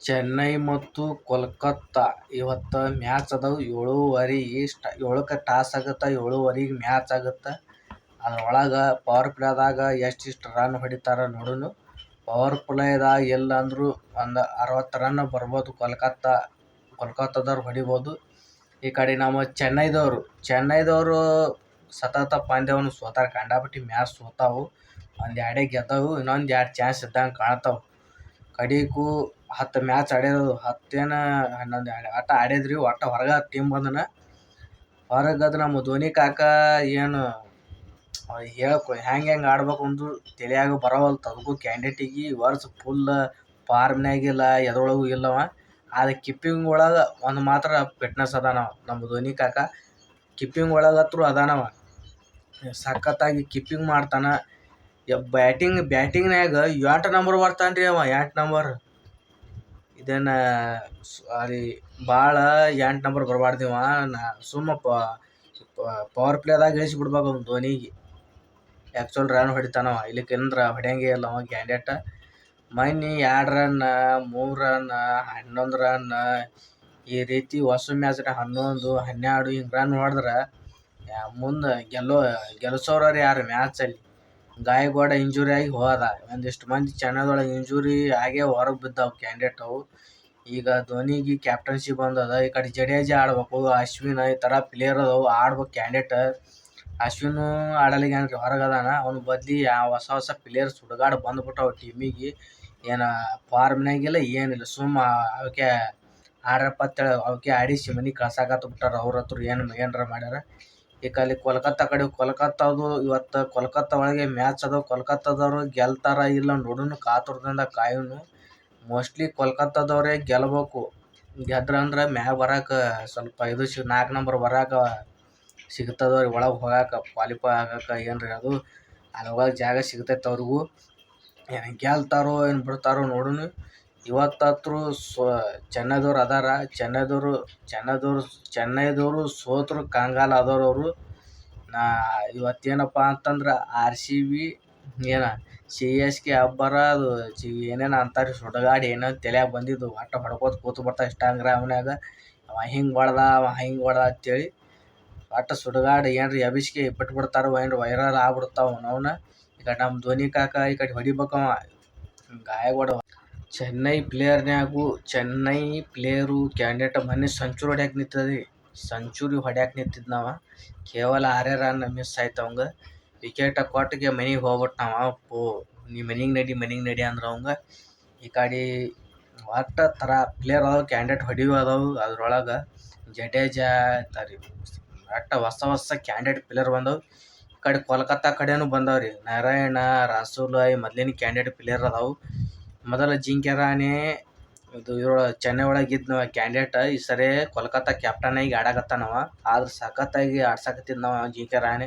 ಚೆನ್ನೈ ಮತ್ತು ಕೋಲ್ಕತ್ತಾ ಇವತ್ತು ಮ್ಯಾಚ್ ಅದಾವು. 7:30 7ಕ್ಕೆ ಟಾಸ್ ಆಗುತ್ತೆ, 7:30ಗೆ ಮ್ಯಾಚ್ ಆಗುತ್ತೆ. ಅದ್ರೊಳಗೆ ಪವರ್ ಪ್ಲೇದಾಗ ಎಷ್ಟಿಷ್ಟು ರನ್ ಹೊಡಿತಾರೆ ನೋಡೋಣ. ಪವರ್ ಪ್ಲೇದಾಗ ಇಲ್ಲ ಅಂದರೂ ಒಂದು 60 ರನ್ ಬರ್ಬೋದು. ಕೋಲ್ಕತ್ತಾದವ್ರು ಹೊಡಿಬೋದು. ಈ ಕಡೆ ನಮ್ಮ ಚೆನ್ನೈದವರು ಸತತ ಪಂದ್ಯವನ್ನು ಸೋತಾರ. ಕಂಡಾಪಟ್ಟಿ ಮ್ಯಾಚ್ ಸೋತಾವು. ಒಂದು ಎರಡೇ ಗೆದ್ದವು. ಇನ್ನೊಂದು 2 ಚಾನ್ಸ್ ಇದ್ದಂಗೆ ಕಾಣ್ತಾವೆ. ಕಡೆಗೂ 10 ಮ್ಯಾಚ್ ಆಡ್ಯದು. 10 11 ಆಟ ಆಡಿದ್ರಿ. ಒಟ್ಟು ಹೊರಗೆ ಟೀಮ್ ಬಂದನ. ಹೊರಗದು ನಮ್ಮ ಧೋನಿ ಕಾಕ ಏನು ಹೆಂಗೆ ಆಡ್ಬೇಕು ಅಂದು ತಿಳಿಯಾಗ ಬರವಲ್ತು. ಅದಕ್ಕೂ ಕ್ಯಾಂಡಿಡೇಟಿಗೆ ವರ್ಷ ಫುಲ್ ಫಾರ್ಮ್ನಾಗಿಲ್ಲ, ಎದ್ರೊಳಗೂ ಇಲ್ಲವ. ಆದರೆ ಕೀಪಿಂಗ್ ಒಳಗೆ ಒಂದು ಮಾತ್ರ ಫಿಟ್ನೆಸ್ ಅದಾನವ ನಮ್ಮ ಧೋನಿ ಕಾಕ. ಕೀಪಿಂಗ್ ಒಳಗತ್ರು ಅದಾನವ. ಸಖತ್ತಾಗಿ ಕೀಪಿಂಗ್ ಮಾಡ್ತಾನೆ. ಬ್ಯಾಟಿಂಗ್ನಾಗ 8 ನಂಬರ್ ಬರ್ತಾನೆ ರೀ ಅವ. 8 ನಂಬರ್ ಇದೇನು ಅಲ್ಲಿ ಭಾಳ 8 ನಂಬರ್ ಬರಬಾರ್ದಿವ. ಸುಮ್ಮ ಪವರ್ ಪ್ಲೇದಾಗ ಇಳಿಸ್ಬಿಡ್ಬೇಕು ಅವ್ನು ಧೋನಿಗೆ. Actual run ಹೊಡಿತಾನವ. ಇಲ್ಲಿಕಂದ್ರೆ ಹೊಡೆಯಂಗೆ ಇಲ್ಲ ಅವ ಕ್ಯಾಂಡಿಡೇಟ್. ಮೊನ್ನೆ 2 ರನ್ 3 ರನ್ 11 ರನ್ ಈ ರೀತಿ ಹೊಸ ಮ್ಯಾಚ್ನ 11 12 ಹಿಂಗೆ ರನ್ ಹೊಡೆದ್ರೆ ಮುಂದೆ ಗೆಲ್ಲಿಸೋರು ಯಾರು ಮ್ಯಾಚಲ್ಲಿ. ಗಾಯಗೊಂಡ ಇಂಜುರಿ ಆಗಿ ಹೋದ. ಒಂದಿಷ್ಟು ಮಂದಿ ಚೆನ್ನೈದೊಳಗೆ ಇಂಜುರಿ ಆಗೇ ಹೊರಗೆ ಬಿದ್ದಾವು ಕ್ಯಾಂಡಿಡೇಟ್ ಅವು. ಈಗ ಧೋನಿಗೆ ಕ್ಯಾಪ್ಟನ್ಸಿ ಬಂದದ. ಈ ಕಡೆ ಜಡೇಜಾ ಆಡ್ಬೇಕು, ಅಶ್ವಿನ್ ಈ ಥರ ಪ್ಲೇಯರ್ ಅದಾವು ಆಡ್ಬೇಕು ಕ್ಯಾಂಡಿಡೇಟ್. ಅಶ್ವಿನ್ ಆಡಲಿಗೇನ್ರಿ ಹೊರಗದಾನ. ಅವನು ಬದಲಿ ಹೊಸ ಪ್ಲೇಯರ್ಸ್ ಹುಡುಗಾಡ ಬಂದ್ಬಿಟ್ಟವು ಟೀಮಿಗೆ. ಏನು ಫಾರ್ಮ್ನಾಗಿಲ್ಲ ಏನಿಲ್ಲ. ಸುಮ್ಮ ಅವಕ್ಕೆ ಆಡ್ರಪ್ಪ ಅಂತೇಳಿ ಅವಕ್ಕೆ ಆಡಿಸಿ ಮನೆಗೆ ಕಳ್ಸಾಕತ್ತ ಬಿಟ್ಟಾರ. ಅವ್ರ ಹತ್ರ ಏನಾರ ಮಾಡ್ಯಾರ. ಈ ಕಡೆ ಕೋಲ್ಕತ್ತಾದು ಇವತ್ತು ಕೋಲ್ಕತ್ತಾ ಒಳಗೆ ಮ್ಯಾಚ್ ಅದಾವ. ಕೋಲ್ಕತ್ತಾದವರು ಗೆಲ್ತಾರ ಇಲ್ಲ ನೋಡೋಣ ಕಾತುರದಿಂದ ಕಾಯೋನು. ಮೋಸ್ಟ್ಲಿ ಕೋಲ್ಕತ್ತಾದವರೇ ಗೆಲ್ಬೇಕು. ಗೆದ್ರಂದ್ರೆ ಮ್ಯಾಗ ಬರೋಕೆ ಸ್ವಲ್ಪ 4 ನಂಬರ್ ಬರೋಕೆ ಸಿಗ್ತದವ್ರಿಗೆ. ಒಳಗೆ ಹೋಗೋಕೆ ಕ್ವಾಲಿಫೈ ಆಗೋಕೆ ಏನ್ರಿ ಅದು ಅದ್ರೊಳಗೆ ಜಾಗ ಸಿಗ್ತೈತೆ ಅವ್ರಿಗೂ. ಏನು ಗೆಲ್ತಾರೋ ಏನು ಬಿಡ್ತಾರೋ ನೋಡೋಣ. ಇವತ್ತಂತೂ ಚೆನ್ನೈದವ್ರು ಅದಾರ. ಚೆನ್ನೈದವರು ಸೋತರು ಕಂಗಾಲ ಆದವ್ರು ಅವರು. ಇವತ್ತೇನಪ್ಪ ಅಂತಂದ್ರೆ RCB CSK ಅಬ್ಬರ ಅದು ಏನೇನು ಅಂತಾರೆ ಸುಡಗಾಡಿ ಏನೇನು ತಲೆಯಾಗ ಬಂದಿದ್ದು ಒಟ್ಟು ಹೊಡ್ಕೋತ ಕೂತು ಬರ್ತಾ ಇನ್ಸ್ಟಾಗ್ರಾಮ್ನಾಗ. ಅವ ಹಿಂಗೆ ಹೊಡ್ದ ಅಂತೇಳಿ ಒಟ್ಟು ಸುಡಗಾಡು ಏನ್ರಿ ಎಬಿಸ್ಕೆ ಬಿಟ್ಬಿಡ್ತಾರೋ ಏನು ವೈರಲ್ ಆಗ್ಬಿಡ್ತಾವ ಅವನವನ್ನ. ಈ ಕಡೆ ನಮ್ಮ ಧೋನಿ ಕಾಕ ಈ ಕಡೆ ಹೊಡಿಬೇಕವ ಗಾಯಗೊಡ. ಚೆನ್ನೈ ಪ್ಲೇಯರು ಕ್ಯಾಂಡಿಡೇಟ್ ಮೊನ್ನೆ ಸೆಂಚುರಿ ಹೊಡ್ಯಾಕೆ ನಿಂತಿದ್ನವ. ಕೇವಲ 6 ರನ್ ಮಿಸ್ ಆಯ್ತು ಅವಂಗೆ. ವಿಕೆಟ್ ಕೊಟ್ಟಿಗೆ ಮನೆಗೆ ಹೋಗ್ಬಿಟ್ನವ. ನೀ ಮನೆಗೆ ನಡಿ ಅಂದ್ರೆ ಅವಂಗೆ. ಈ ಕಡೆ ಒಟ್ಟು ಥರ ಪ್ಲೇಯರ್ ಅದಾವೆ ಕ್ಯಾಂಡಿಡೇಟ್ ಹೊಡಿಯೋ ಅದಾವು. ಅದ್ರೊಳಗೆ ಜಡೇಜಾ ಒಟ್ಟು ಹೊಸ ಕ್ಯಾಂಡಿಡೇಟ್ ಪ್ಲೇಯರ್ ಬಂದವು. ಈ ಕಡೆ ಕೋಲ್ಕತ್ತಾ ಕಡೆನೂ ಬಂದವ್ರಿ. ನಾರಾಯಣ ರಾಸುಲ್ ಮೊದಲಿನ ಕ್ಯಾಂಡಿಡೇಟ್ ಪ್ಲೇಯರ್ ಅದಾವು. ಮೊದಲ ಜಿಂಕ್ಯಾರಾನೆ ಚೆನ್ನೈ ಒಳಗೆ ಇದ್ನವ ಕ್ಯಾಂಡಿಡೇಟ್. ಈ ಸರಿ ಕೋಲ್ಕತ್ತಾ ಕ್ಯಾಪ್ಟನ್ ಆಗಿ ಆಡಕತ್ತಾನವ. ಆದ್ರೆ ಸಖತ್ತಾಗಿ ಆಡ್ಸಕತ್ತಿದ್ನವ ಜಿಂಕ್ಯಾರಾನೆ.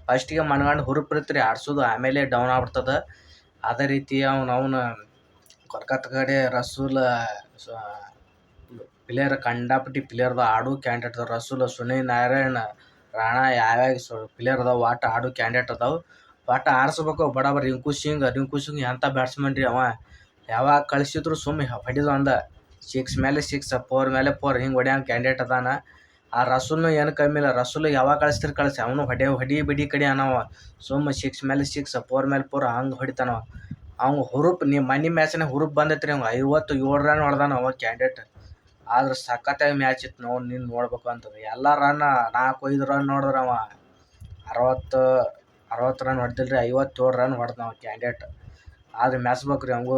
ಫಸ್ಟಿಗೆ ಮನ್ಗಂಡು ಹುರುಪಿರ್ತ್ರಿ ಆಡ್ಸೋದು, ಆಮೇಲೆ ಡೌನ್ ಆಗ್ಬಿಡ್ತದ. ಅದೇ ರೀತಿ ಅವನು ಕೋಲ್ಕತ್ತಾ ಕಡೆ ರಸೂಲ್ ಪ್ಲೇಯರ್ ಕಂಡಾಪಟ್ಟಿ ಪ್ಲೇಯರ್ದ ಆಡು ಕ್ಯಾಂಡಿಡೇಟ್ ಅದಾವ. ರಸೂಲ್, ಸುನಿಲ್ ನಾರಾಯಣ್, ರಾಣಾ ಯಾವ್ಯಾವ ಪ್ಲೇಯರ್ ಅದಾವೆ ಒಟ್ಟು ಆಡು ಕ್ಯಾಂಡಿಡೇಟ್ ಅದಾವೆ. ಒಟ್ಟು ಆರಿಸ್ಬೇಕು ಬಡಬರ್. ರಿಂಕು ಸಿಂಗ್ ಎಂಥ ಬ್ಯಾಟ್ಸ್ಮನ್ ರೀ ಅವ. ಯಾವಾಗ ಕಳಿಸಿದ್ರು ಸುಮ್ಮನೆ ಹೊಡಿದು ಅಂದ 6 ಮೇಲೆ 6 4 ಮೇಲೆ 4 ಹಿಂಗೆ ಹೊಡ್ಯಂಗೆ ಕ್ಯಾಂಡಿಡೇಟ್ ಅದಾನ. ಆ ರಸೂಲ್ನು ಏನು ಕಮ್ಮಿ ಇಲ್ಲ. ರಸೂಲ್ ಯಾವಾಗ ಕಳಿಸಿ ಅವನು ಹೊಡಿ ಬಿಡಿ ಕಡೆ ಅನ್ನವ. ಸುಮ್ಮ 6 ಮೇಲೆ 6 4 ಮೇಲೆ 4 ಹಂಗೆ ಹೊಡಿತಾನವ. ಅವ್ನು ಮನೆ ಮ್ಯಾಚ್ನಾಗ ಹುರುಪ್ ಬಂದೈತ್ರಿ. ಅವ್ನು 57 ರನ್ ಹೊಡೆದಾನ ಅವ ಕ್ಯಾಂಡಿಡೇಟ್. ಆದ್ರೆ ಸಖತ್ತಾಗಿ ಮ್ಯಾಚ್ ಇತ್ತು ನೀನು ನೋಡ್ಬೇಕು ಅಂತಂದ್ರೆ. ಎಲ್ಲ ರನ್ 4-5 ರನ್ ನೋಡಿದ್ರೆ ಅವ 60 ರನ್ ಹೊಡೆದಿಲ್ಲ ರೀ. 57 ರನ್ ಹೊಡೆದವ ಕ್ಯಾಂಡಿಡೇಟ್. ಆದ್ರೆ ಮ್ಯಾಚ್ಬೇಕು ರೀ ಅವಂಗೂ.